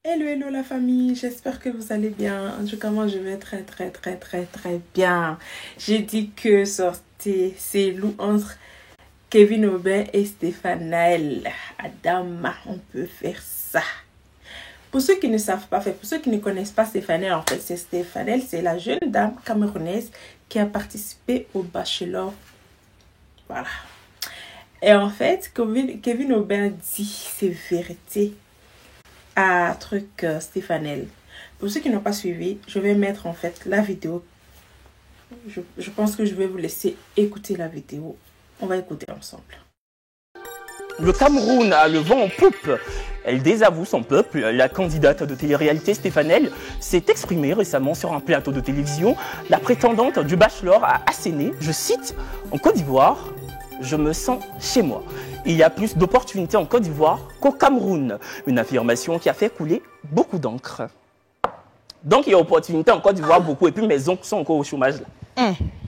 Hello, hello la famille, j'espère que vous allez bien. En tout cas, moi je vais très bien. J'ai dit que sortez, c'est loup entre Kevin Aubin et Stéphane Adama, on peut faire ça. Pour ceux qui ne savent pas, pour ceux qui ne connaissent pas Stéphane, en fait, c'est Stéphane, c'est la jeune dame camerounaise qui a participé au Bachelor. Voilà. Et en fait, Kevin Aubin dit ses vérités à Stéphane. Pour ceux qui n'ont pas suivi, je vais mettre en fait la vidéo. Je pense que je vais vous laisser écouter la vidéo. On va écouter ensemble. Le Cameroun a le vent en poupe. Elle désavoue son peuple. La candidate de télé-réalité Stéphane s'est exprimée récemment sur un plateau de télévision. La prétendante du Bachelor a asséné, je cite, en Côte d'Ivoire, je me sens chez moi. Il y a plus d'opportunités en Côte d'Ivoire qu'au Cameroun. Une affirmation qui a fait couler beaucoup d'encre. Donc il y a opportunité en Côte d'Ivoire beaucoup et puis mes oncles sont encore au chômage là.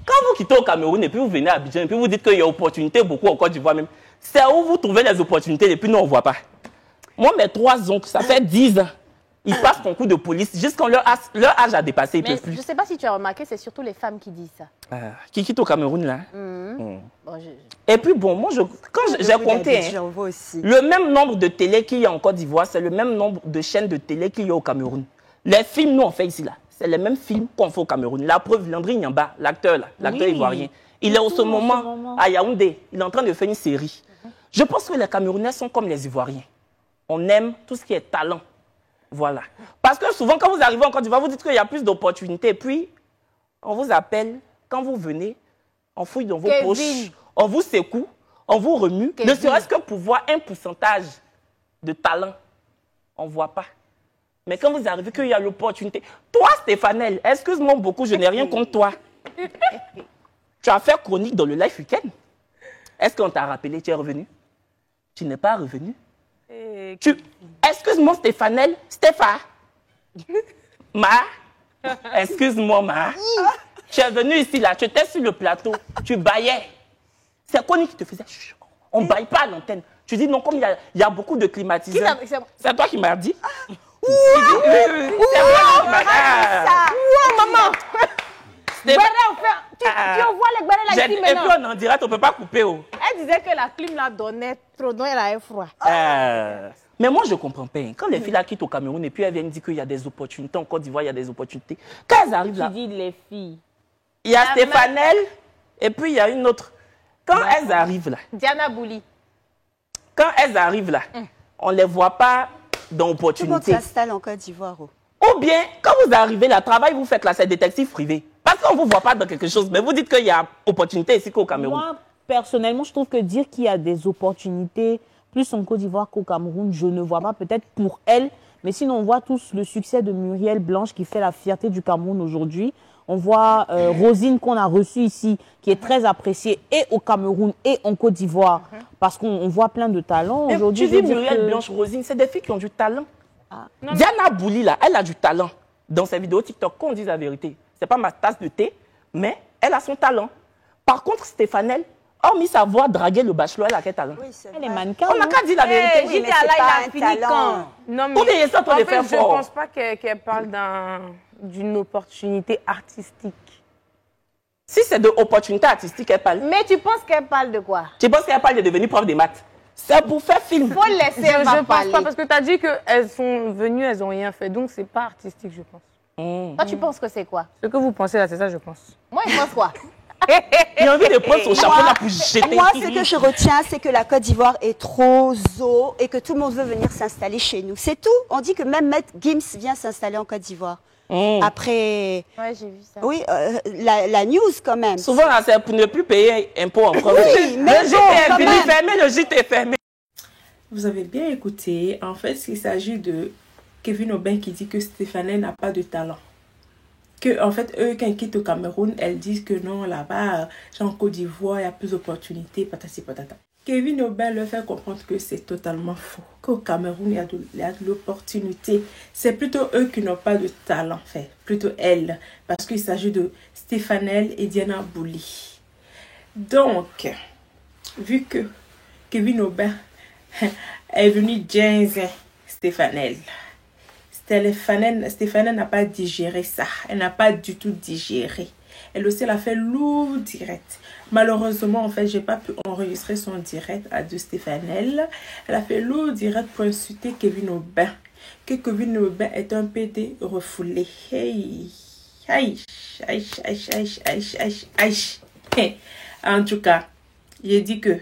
Quand vous quittez au Cameroun et puis vous venez à Abidjan et puis vous dites qu'il y a opportunité beaucoup en Côte d'Ivoire même, c'est où vous trouvez les opportunités et puis nous on ne voit pas. Moi mes 3 oncles, ça fait 10 ans. Ils passent concours de police jusqu'à leur âge a dépassé, ils ne peuvent plus. Je ne sais pas si tu as remarqué, c'est surtout les femmes qui disent ça. Qui quitte au Cameroun là. Bon, Et puis bon, moi quand j'ai compté, le même nombre de télé qu'il y a en Côte d'Ivoire, c'est le même nombre de chaînes de télé qu'il y a au Cameroun. Les films, nous on fait ici là, c'est les mêmes films qu'on fait au Cameroun. La preuve, Landry Nyamba, l'acteur là, l'acteur ivoirien, il est au ce moment à Yaoundé, il est en train de faire une série. Je pense que les Camerounais sont comme les Ivoiriens. On aime tout ce qui est talent. Voilà. Parce que souvent, quand vous arrivez en Côte d'Ivoire, vous dites qu'il y a plus d'opportunités. Puis, on vous appelle, quand vous venez, on fouille dans vos poches, on vous secoue, on vous remue. Ne serait-ce que pour voir un pourcentage de talent. On ne voit pas. Mais quand vous arrivez, qu'il y a l'opportunité. Toi, Stéphane, excuse-moi beaucoup, je n'ai rien contre toi. Tu as fait chronique dans le Live Weekend. Est-ce qu'on t'a rappelé, tu es revenu? Tu n'es pas revenu? Excuse-moi, Stéphane. Excuse-moi, Ma. Tu es venu ici, là, tu étais sur le plateau, tu baillais. C'est quoi qui te faisait? On ne baille pas à l'antenne. Tu dis non, comme il y a beaucoup de climatiseurs. C'est toi qui m'as dit? C'est moi qui m'as dit. Maman! Tu envoies les barres là ici maintenant. Et puis on en direct, on ne peut pas couper. Elle disait que la clim la donnait trop, donc elle avait froid. Mais moi, je ne comprends pas. Quand les filles là quittent au Cameroun et puis elles viennent dire qu'il y a des opportunités, en Côte d'Ivoire, il y a des opportunités. Quand elles arrivent là... Tu dis les filles. Il y a Stéphane et puis il y a une autre. Quand elles arrivent là... Diana Bouli. Quand elles arrivent là, on ne les voit pas dans l'opportunité. Tout le monde s'installe en Côte d'Ivoire. Ou bien, quand vous arrivez là, travail, vous faites là, c'est détective privé. Parce qu'on ne vous voit pas dans quelque chose, mais vous dites qu'il y a opportunité ici qu'au Cameroun. Moi, personnellement, je trouve que dire qu'il y a des opportunités plus en Côte d'Ivoire qu'au Cameroun, je ne vois pas, peut-être pour elle, mais sinon on voit tous le succès de Muriel Blanche qui fait la fierté du Cameroun aujourd'hui. On voit Rosine qu'on a reçue ici, qui est très appréciée et au Cameroun et en Côte d'Ivoire, parce qu'on voit plein de talents. Tu dis Muriel Blanche, Rosine, c'est des filles qui ont du talent. Diana Bouli, là, elle a du talent. Dans ses vidéos TikTok, qu'on dise la vérité, c'est pas ma tasse de thé, mais elle a son talent. Par contre, Stéphane, hormis savoir draguer le bachelor, elle a quel talent? Oui, Elle est mannequin. On n'a qu'à dire la vérité. Oui, mais c'est pas un talent. Non, mais Oubliez ça pour les faire je ne fort. pense pas qu'elle parle d'une opportunité artistique. Si c'est de opportunité artistique, elle parle. Mais tu penses qu'elle parle de quoi? Tu penses qu'elle parle de devenir prof de maths? C'est pour faire film. Faut laisser elle Je pense parler. pas, parce que tu as dit qu'elles sont venues, elles n'ont rien fait. Donc, c'est pas artistique, je pense. Toi, tu penses que c'est quoi? Ce que vous pensez là, c'est ça, je pense. Moi, je pense quoi? Il a envie de prendre son chapeau là pour jeter. Moi, ce que je retiens, c'est que la Côte d'Ivoire est trop zo et que tout le monde veut venir s'installer chez nous. C'est tout. On dit que même Maître Gims vient s'installer en Côte d'Ivoire. Après, Ouais, j'ai vu ça. oui, la news quand même. Souvent, là, c'est pour ne plus payer impôt en France. Oui, mais le gîte est quand fini, même. fermé, le gîte est fermé. Vous avez bien écouté. En fait, il s'agit de Kevin Aubin qui dit que Stéphane n'a pas de talent. Que, en fait, eux, quand ils quittent au Cameroun, elles disent que non, là-bas, en Côte d'Ivoire, il y a plus d'opportunités, patati patata. Kevin Aubin leur fait comprendre que c'est totalement faux. Qu'au Cameroun, il y a de l'opportunité. C'est plutôt eux qui n'ont pas de talent, en fait. Plutôt elles. Parce qu'il s'agit de Stéphane et Diana Bouli. Donc, vu que Kevin Aubin est venu James Stéphane, Stéphanie n'a pas digéré ça. Elle n'a pas du tout digéré. Elle aussi, elle a fait lourd direct. Malheureusement, en fait, j'ai pas pu enregistrer son direct à de Stéphanelle. Elle a fait lourd direct pour insulter Kevin Aubin. Que Kevin Aubin est un PD refoulé. Hey. Aïe. Aïe, aïe, aïe, aïe, aïe, aïe. Hey. En tout cas, j'ai dit que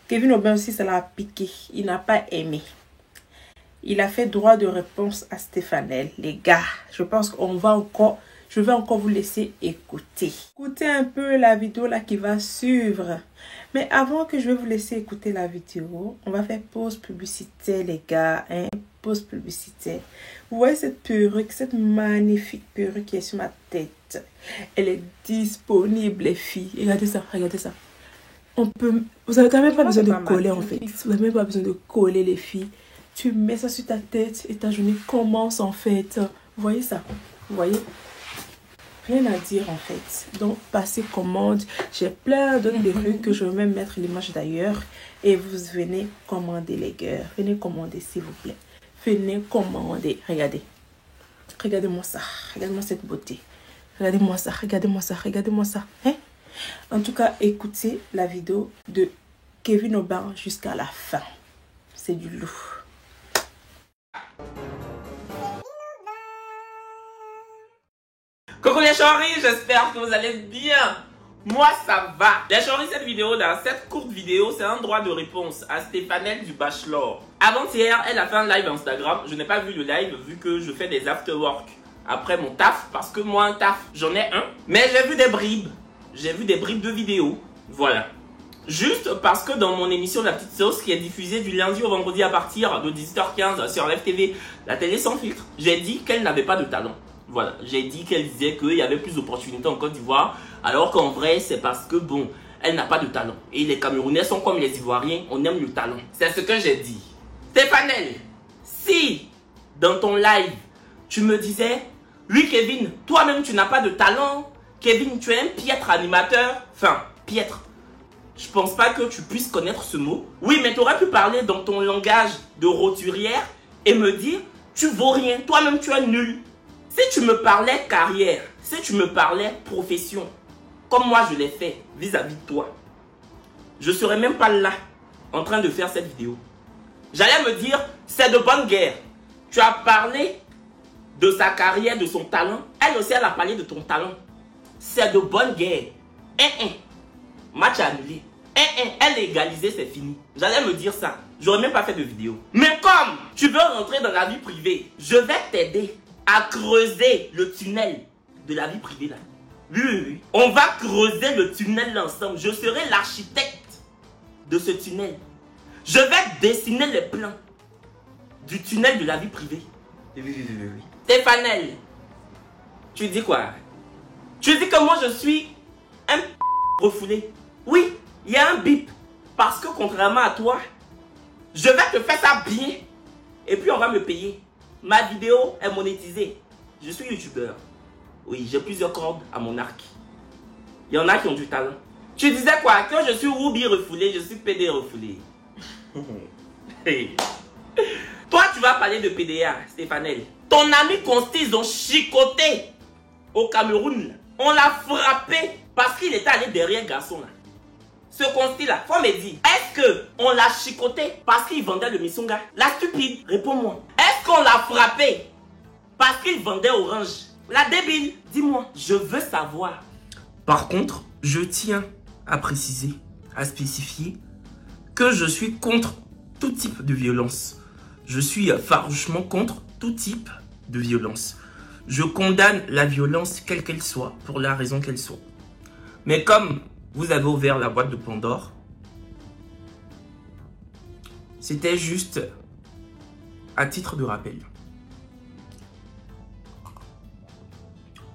Kevin Aubin aussi, ça l'a piqué. Il n'a pas aimé. Il a fait droit de réponse à Stéphanelle. Les gars, je pense qu'on va encore... Je vais encore vous laisser écouter. Écoutez un peu la vidéo là qui va suivre. Mais avant que je vais vous laisser écouter la vidéo, on va faire pause publicitaire les gars. Hein? Pause publicitaire. Vous voyez cette perruque, cette magnifique perruque qui est sur ma tête. Elle est disponible les filles. Regardez ça, regardez ça. On peut... Vous n'avez quand même pas besoin de coller en fait. Vous n'avez même pas besoin de coller les filles. Tu mets ça sur ta tête et ta journée commence en fait. Vous voyez ça? Vous voyez? Rien à dire en fait. Donc passez commande. J'ai plein d'autres perruques que je vais même mettre l'image d'ailleurs. Et vous venez commander les gars. Venez commander s'il vous plaît. Venez commander. Regardez. Regardez-moi ça. Regardez-moi cette beauté. Regardez-moi ça. Regardez-moi ça. Regardez-moi ça. Hein? En tout cas, écoutez la vidéo de Kevin Aubin jusqu'à la fin. C'est du lourd. Coucou les choris, j'espère que vous allez bien. Moi ça va. Les choris, cette vidéo là, cette courte vidéo, c'est un droit de réponse à Stéphanelle du Bachelor. Avant-hier, elle a fait un live Instagram. Je n'ai pas vu le live vu que je fais des after-work après mon taf. Parce que moi un taf, j'en ai un. Mais j'ai vu des bribes. J'ai vu des bribes de vidéos. Voilà. Juste parce que dans mon émission La Petite Sauce, qui est diffusée du lundi au vendredi à partir de 18h15 sur Live TV, la télé sans filtre, j'ai dit qu'elle n'avait pas de talent. Voilà, j'ai dit qu'elle disait qu'il y avait plus d'opportunités en Côte d'Ivoire, alors qu'en vrai, c'est parce que, bon, elle n'a pas de talent. Et les Camerounais sont comme les Ivoiriens, on aime le talent. C'est ce que j'ai dit. Stéphanelle, si, dans ton live, tu me disais, oui Kevin, toi-même tu n'as pas de talent, Kevin, tu es un piètre animateur, enfin, piètre. Je pense pas que tu puisses connaître ce mot. Oui, mais tu aurais pu parler dans ton langage de roturière et me dire, tu vaux rien, toi-même tu es nul. Si tu me parlais carrière, si tu me parlais profession, comme moi je l'ai fait vis-à-vis de toi, je ne serais même pas là en train de faire cette vidéo. J'allais me dire, c'est de bonne guerre. Tu as parlé de sa carrière, de son talent. Elle aussi, elle a parlé de ton talent. C'est de bonne guerre. Match annulé. Elle est égalisée, c'est fini. J'allais me dire ça. J'aurais même pas fait de vidéo. Mais comme tu veux rentrer dans la vie privée, je vais t'aider à creuser le tunnel de la vie privée là. Oui. On va creuser le tunnel ensemble. Je serai l'architecte de ce tunnel. Je vais dessiner les plans du tunnel de la vie privée. Oui. Stéphanelle, tu dis quoi? Tu dis que moi je suis un refoulé. Oui, il y a un bip. Parce que contrairement à toi, je vais te faire ça bien. Et puis on va me payer. Ma vidéo est monétisée. Je suis youtubeur. Oui, j'ai plusieurs cordes à mon arc. Il y en a qui ont du talent. Tu disais quoi? Que je suis Ruby refoulé, je suis PD refoulé. Toi, tu vas parler de PDA, Stéphanelle. Ton ami Consti, ils ont chicoté au Cameroun. On l'a frappé parce qu'il était allé derrière garçon là. Ce Consti-là, faut me dire, est-ce qu'on l'a chicoté parce qu'il vendait le Missunga? La stupide, réponds-moi. Est-ce qu'on l'a frappé parce qu'il vendait Orange? La débile, dis-moi. Je veux savoir. Par contre, je tiens à préciser, à spécifier que je suis contre tout type de violence. Je suis farouchement contre tout type de violence. Je condamne la violence quelle qu'elle soit, pour la raison qu'elle soit. Mais comme vous avez ouvert la boîte de Pandore, c'était juste à titre de rappel.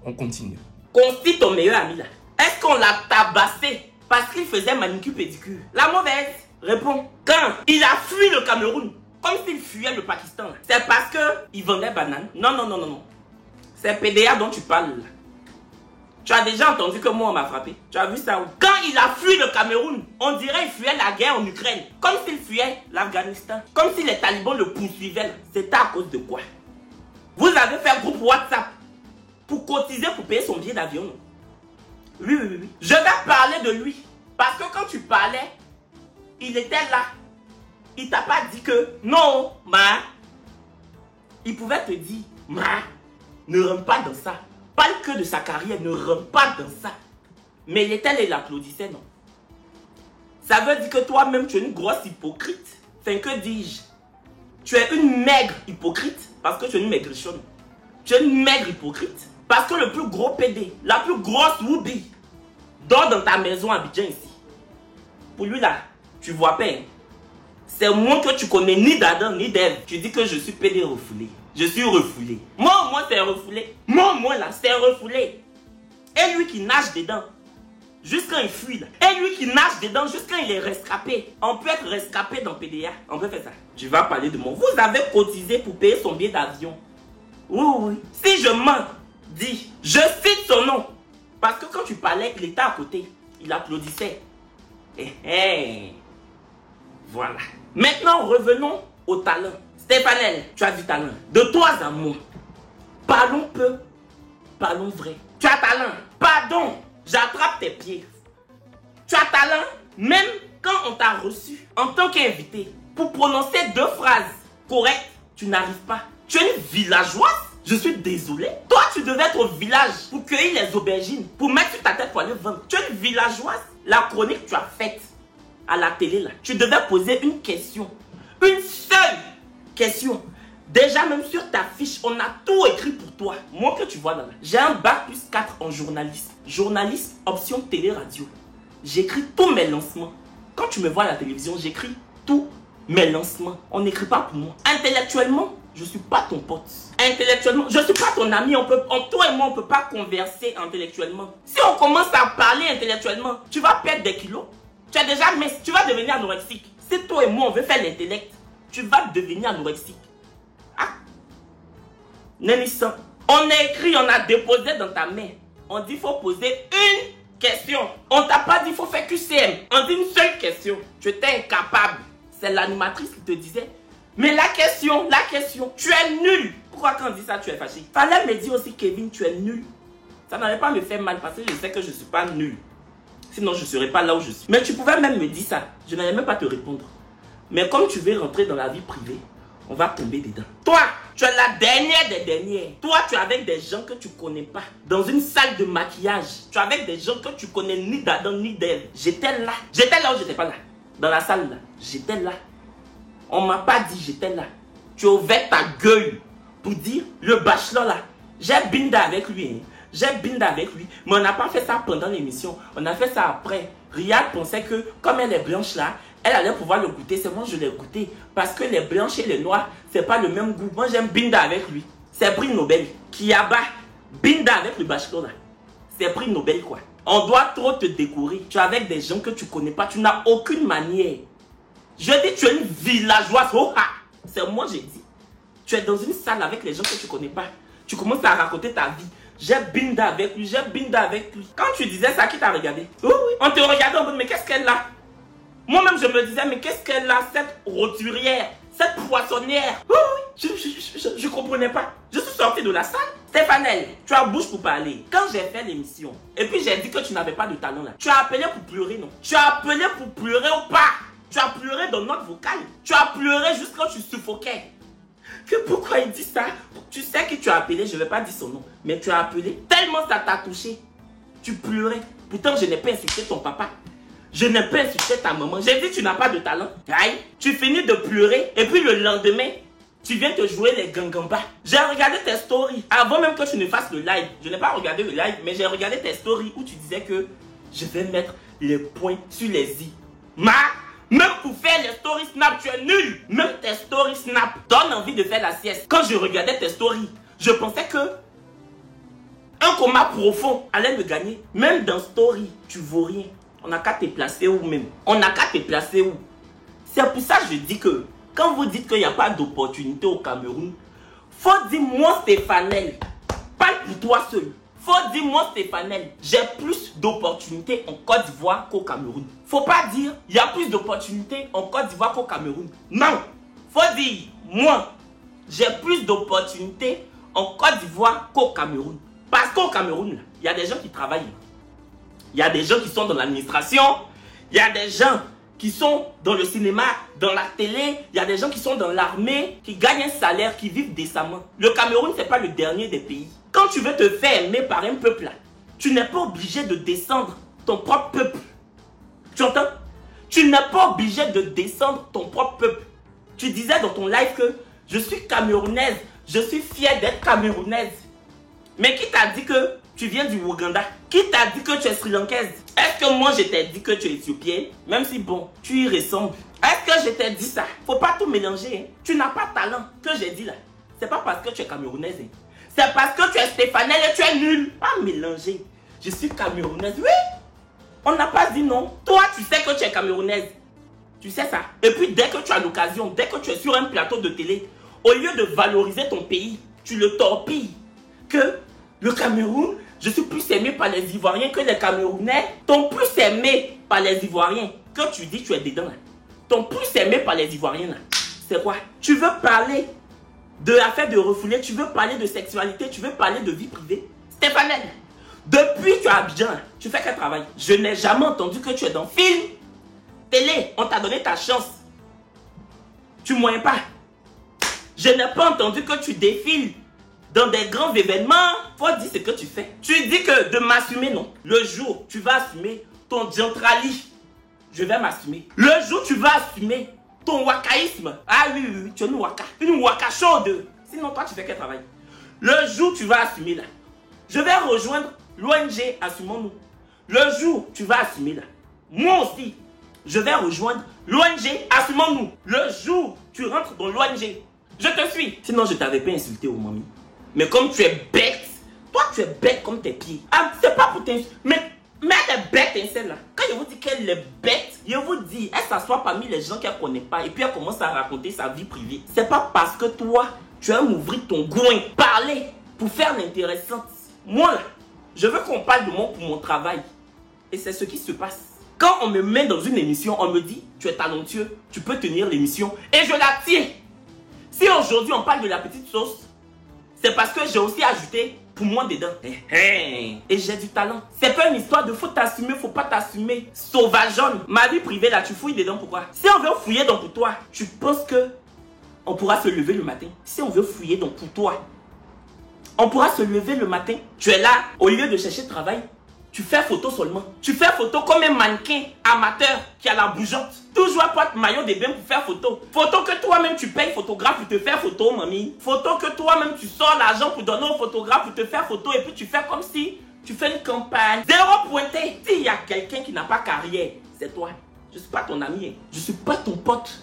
On continue. Consti, ton meilleur ami là, est-ce qu'on l'a tabassé parce qu'il faisait manicure pédicure? La mauvaise, réponds. Quand il a fui le Cameroun, comme s'il fuyait le Pakistan, c'est parce qu'il vendait banane? Non. C'est PDA dont tu parles là. Tu as déjà entendu que moi on m'a frappé? Tu as vu ça où? Quand il a fui le Cameroun, on dirait qu'il fuyait la guerre en Ukraine. Comme s'il fuyait l'Afghanistan. Comme si les talibans le poursuivaient. C'était à cause de quoi? Vous avez fait un groupe WhatsApp pour cotiser pour payer son billet d'avion, non? Oui, oui, oui. Je vais parler de lui. Parce que quand tu parlais, il était là. Il t'a pas dit que non, ma. Il pouvait te dire, ma, ne rentre pas dans ça. Parle que de sa carrière, ne rentre pas dans ça. Mais il était là, il applaudissait, non? Ça veut dire que toi-même, tu es une grosse hypocrite. Enfin, que dis-je? Tu es une maigre hypocrite parce que tu es une maigrichonne. Tu es une maigre hypocrite parce que le plus gros PD, la plus grosse Woubi, dort dans ta maison à Abidjan ici. Pour lui là, tu vois pas. C'est moi que tu connais ni d'Adam ni d'Ève. Tu dis que je suis PD refoulé. Je suis refoulé. Moi, c'est refoulé. Moi, là, c'est refoulé. Et lui qui nage dedans. Jusqu'à il fuit là. Et lui qui nage dedans jusqu'à il est rescapé. On peut être rescapé dans PDA. On peut faire ça. Tu vas parler de moi. Vous avez cotisé pour payer son billet d'avion. Oui, oui. Si je mens, dis. Je cite son nom. Parce que quand tu parlais, il était à côté. Il applaudissait. Voilà. Maintenant, revenons au talent. Stéphanel, tu as du talent. De toi à moi. Parlons peu. Parlons vrai. Tu as talent. Pardon. J'attrape tes pieds. Tu as talent, même quand on t'a reçu en tant qu'invité, pour prononcer 2 phrases correctes, tu n'arrives pas. Tu es une villageoise. Je suis désolé. Toi, tu devais être au village pour cueillir les aubergines, pour mettre sur ta tête pour aller vendre. Tu es une villageoise. La chronique que tu as faite à la télé, là, tu devais poser une question. Une seule question. Déjà, même sur ta fiche, on a tout écrit pour toi. Moi que tu vois là, j'ai un bac plus 4 en journalisme. Journalisme, option télé-radio. J'écris tous mes lancements. Quand tu me vois à la télévision, j'écris tous mes lancements. On n'écrit pas pour moi. Intellectuellement, je ne suis pas ton pote. Intellectuellement, je ne suis pas ton ami. Toi et moi, on ne peut pas converser intellectuellement. Si on commence à parler intellectuellement, tu vas perdre des kilos. Tu as déjà, mais tu vas devenir anorexique. Si toi et moi, on veut faire l'intellect, tu vas devenir anorexique. Nénissan, on a écrit, on a déposé dans ta main. On dit qu'il faut poser une question. On t'a pas dit qu'il faut faire QCM. On dit une seule question. Tu étais incapable. C'est l'animatrice qui te disait. Mais la question, tu es nul. Pourquoi quand on dit ça, tu es fâché? Fallait me dire aussi, Kevin, tu es nul. Ça n'allait pas me faire mal parce que je sais que je ne suis pas nul. Sinon, je ne serais pas là où je suis. Mais tu pouvais même me dire ça. Je n'allais même pas te répondre. Mais comme tu veux rentrer dans la vie privée, on va tomber dedans. Toi, tu es la dernière des dernières. Toi, tu es avec des gens que tu ne connais pas. Dans une salle de maquillage. Tu es avec des gens que tu connais ni d'Adam ni d'Ève. J'étais là. J'étais là ou j'étais pas là? Dans la salle là. J'étais là. On m'a pas dit j'étais là. Tu as ouvert ta gueule pour dire le bachelor là. J'ai binda avec lui. Hein. J'ai binda avec lui. Mais on n'a pas fait ça pendant l'émission. On a fait ça après. Riyad pensait que comme elle est blanche là, elle allait pouvoir le goûter. C'est moi je l'ai goûté. Parce que les blanches et les noirs, c'est pas le même goût. Moi j'aime binda avec lui. C'est prix Nobel. Kiaba, binda avec le bachelor là. C'est prix Nobel quoi. On doit trop te décorer. Tu es avec des gens que tu connais pas. Tu n'as aucune manière. Je dis tu es une villageoise. Oh, ah. C'est moi j'ai dit. Tu es dans une salle avec les gens que tu connais pas. Tu commences à raconter ta vie. J'ai binda avec lui, j'ai binda avec lui. Quand tu disais ça, qui t'a regardé? Oui, oui. On te regardait en mode, mais qu'est-ce qu'elle a? Moi-même, je me disais, mais qu'est-ce qu'elle a, cette roturière, cette poissonnière? Oui, oui. Je comprenais pas. Je suis sorti de la salle. Stéphanel, tu as bouche pour parler. Quand j'ai fait l'émission, et puis j'ai dit que tu n'avais pas de talent là, tu as appelé pour pleurer, non? Tu as appelé pour pleurer ou pas? Tu as pleuré dans notre vocale. Tu as pleuré jusqu'à tu suffoquais. Que pourquoi il dit ça? Tu sais que tu as appelé, je ne vais pas dire son nom, mais tu as appelé tellement ça t'a touché. Tu pleurais. Pourtant, je n'ai pas insulté ton papa. Je n'ai pas insulté ta maman. J'ai dit tu n'as pas de talent. Aïe, tu finis de pleurer et puis le lendemain, tu viens te jouer les gangambas. J'ai regardé tes stories. Avant même que tu ne fasses le live, je n'ai pas regardé le live, mais j'ai regardé tes stories où tu disais que je vais mettre les points sur les i. Même pour faire les stories Snap, tu es nul. Même tes stories Snap donnent envie de faire la sieste. Quand je regardais tes stories, je pensais que un coma profond allait me gagner. Même dans story, tu vaux rien. On n'a qu'à te placer où même. On n'a qu'à te placer où. C'est pour ça que je dis que quand vous dites qu'il n'y a pas d'opportunité au Cameroun, faut dire moi Stéphanel, parle pour toi seul. Faut dire moi Stéphanel, j'ai plus d'opportunités en Côte d'Ivoire qu'au Cameroun. Faut pas dire il y a plus d'opportunités en Côte d'Ivoire qu'au Cameroun. Non, faut dire moi j'ai plus d'opportunités en Côte d'Ivoire qu'au Cameroun. Parce qu'au Cameroun, il y a des gens qui travaillent. Il y a des gens qui sont dans l'administration. Il y a des gens qui sont dans le cinéma, dans la télé. Il y a des gens qui sont dans l'armée, qui gagnent un salaire, qui vivent décemment. Le Cameroun, ce n'est pas le dernier des pays. Quand tu veux te faire aimer par un peuple, là, tu n'es pas obligé de descendre ton propre peuple. Tu entends? Tu n'es pas obligé de descendre ton propre peuple. Tu disais dans ton live que je suis camerounaise, je suis fière d'être camerounaise. Mais qui t'a dit que tu viens du Ouganda? Qui t'a dit que tu es sri-lankaise? Est-ce que moi je t'ai dit que tu es éthiopienne? Même si bon, tu y ressembles. Est-ce que je t'ai dit ça? Faut pas tout mélanger. Hein. Tu n'as pas de talent que j'ai dit là. C'est pas parce que tu es camerounaise. Hein. C'est parce que tu es Stéphanelle et tu es nulle. Pas mélanger. Je suis camerounaise. Oui. On n'a pas dit non. Toi, tu sais que tu es camerounaise. Tu sais ça. Et puis, dès que tu as l'occasion, dès que tu es sur un plateau de télé, au lieu de valoriser ton pays, tu le torpilles. Que le Cameroun, je suis plus aimé par les Ivoiriens que les Camerounais. Ton plus aimé par les Ivoiriens, que tu dis tu es dedans là. Ton plus aimé par les Ivoiriens là, c'est quoi? Tu veux parler de l'affaire de refoulé, tu veux parler de sexualité, tu veux parler de vie privée. Stéphanelle, depuis que tu es à Abidjan, tu fais quel travail? Je n'ai jamais entendu que tu es dans film, télé, on t'a donné ta chance. Tu ne moyens pas. Je n'ai pas entendu que tu défiles dans des grands événements. Faut dire ce que tu fais. Tu dis que de m'assumer, non. Le jour tu vas assumer ton diantrali, je vais m'assumer. Le jour tu vas assumer ton wakaïsme. Ah oui, oui, oui, tu es une waka chaude. Sinon toi tu fais quel travail? Le jour tu vas assumer là, je vais rejoindre l'ONG Assumons-nous. Le jour tu vas assumer là, moi aussi, je vais rejoindre l'ONG Assumons-nous. Le jour tu rentres dans l'ONG, je te suis. Sinon je t'avais pas insulté au mamie. Mais comme tu es bête, toi tu es bête comme tes pieds. Ah, c'est pas pour t'insulter. Mais elle est bête, celle-là. Quand je vous dis qu'elle est bête, je vous dis, elle s'assoit parmi les gens qu'elle ne connaît pas et puis elle commence à raconter sa vie privée. C'est pas parce que toi, tu vas m'ouvrir ton groin, parler pour faire l'intéressante. Moi là, je veux qu'on parle de moi pour mon travail. Et c'est ce qui se passe. Quand on me met dans une émission, on me dit, tu es talentueux, tu peux tenir l'émission. Et je la tiens. Si aujourd'hui on parle de la petite sauce, c'est parce que j'ai aussi ajouté pour moi dedans. Et j'ai du talent. C'est pas une histoire de faut t'assumer, faut pas t'assumer. Sauvageonne. Ma vie privée là, tu fouilles dedans pourquoi? Si on veut fouiller dans pour toi, tu penses que on pourra se lever le matin? Si on veut fouiller dans pour toi, on pourra se lever le matin. Tu es là, au lieu de chercher travail, tu fais photo seulement. Tu fais photo comme un mannequin amateur qui a la bougeotte. Toujours porte maillot de bain pour faire photo. Photo que toi-même tu payes photographe pour te faire photo, mamie. Photo que toi-même tu sors l'argent pour donner au photographe pour te faire photo. Et puis tu fais comme si tu fais une campagne. Zéro pointé. S'il y a quelqu'un qui n'a pas carrière, c'est toi. Je ne suis pas ton ami. Je ne suis pas ton pote.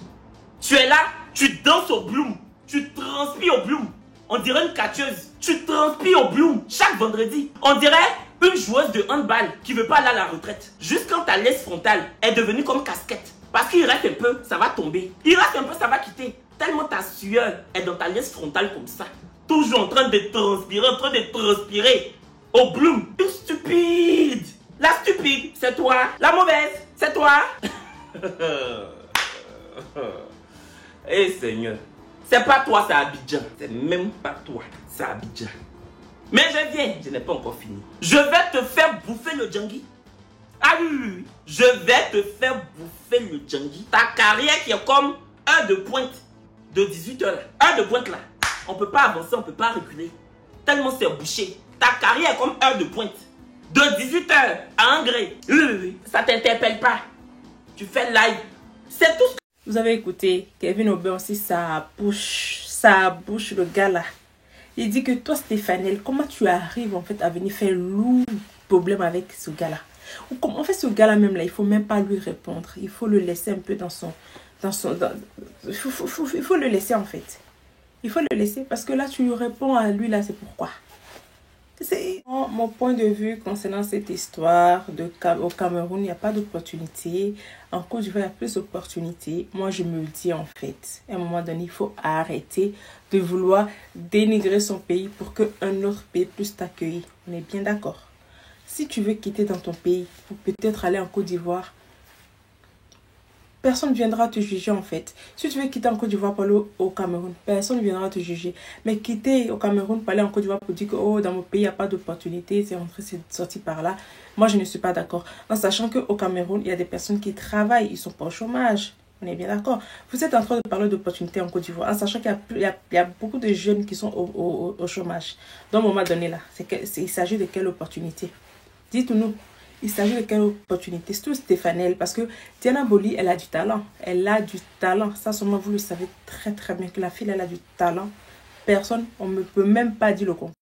Tu es là, tu danses au bloom. Tu transpires au bloom. On dirait une catcheuse. Tu transpires au bloom chaque vendredi. On dirait une joueuse de handball qui ne veut pas aller à la retraite. Juste quand ta laisse frontale est devenue comme casquette. Parce qu'il reste un peu, ça va tomber. Il reste un peu, ça va quitter. Tellement ta sueur est dans ta laisse frontale comme ça. Toujours en train de transpirer. Au bloom. Une stupide. La stupide, c'est toi. La mauvaise, c'est toi. Eh Seigneur. C'est pas toi, c'est Abidjan. C'est même pas toi, c'est Abidjan. Mais je viens, je n'ai pas encore fini. Je vais te faire bouffer le djangui. Ah oui, oui, oui. Je vais te faire bouffer le djangui. Ta carrière qui est comme heure de pointe de 18h là. Heure de pointe là. On ne peut pas avancer, on ne peut pas reculer. Tellement c'est bouché. Ta carrière est comme heure de pointe. De 18h à 1 gré. Oui, oui, oui. Ça ne t'interpelle pas. Tu fais live. C'est tout ce que... Vous avez écouté Kevin Aubin aussi, ça bouche le gars là. Il dit que toi Stéphanelle, comment tu arrives en fait à venir faire lourd problème avec ce gars là? Ou comment en fait ce gars là même là, il faut même pas lui répondre. Il faut le laisser un peu il faut le laisser en fait. Il faut le laisser parce que là tu lui réponds à lui là, c'est pourquoi. C'est mon point de vue concernant cette histoire au Cameroun, il n'y a pas d'opportunité. En Côte d'Ivoire, il y a plus d'opportunités. Moi, je me le dis en fait. À un moment donné, il faut arrêter de vouloir dénigrer son pays pour qu'un autre pays puisse t'accueillir. On est bien d'accord. Si tu veux quitter dans ton pays pour peut-être aller en Côte d'Ivoire, personne ne viendra te juger en fait. Si tu veux quitter en Côte d'Ivoire pour aller au Cameroun, personne ne viendra te juger. Mais quitter au Cameroun pour aller en Côte d'Ivoire pour dire que oh, dans mon pays, il n'y a pas d'opportunité, c'est rentré, c'est sorti par là. Moi, je ne suis pas d'accord. En sachant qu'au Cameroun, il y a des personnes qui travaillent, ils ne sont pas au chômage. On est bien d'accord. Vous êtes en train de parler d'opportunités en Côte d'Ivoire, en sachant qu'il y a beaucoup de jeunes qui sont au chômage. Donc, à un moment donné, là, il s'agit de quelle opportunité? Dites-nous. Il s'agit de quelle opportunité? C'est tout Stéphanie, parce que Diana Boli, elle a du talent. Elle a du talent. Ça, seulement, vous le savez très, très bien que la fille, elle a du talent. Personne, on ne peut même pas dire le contraire.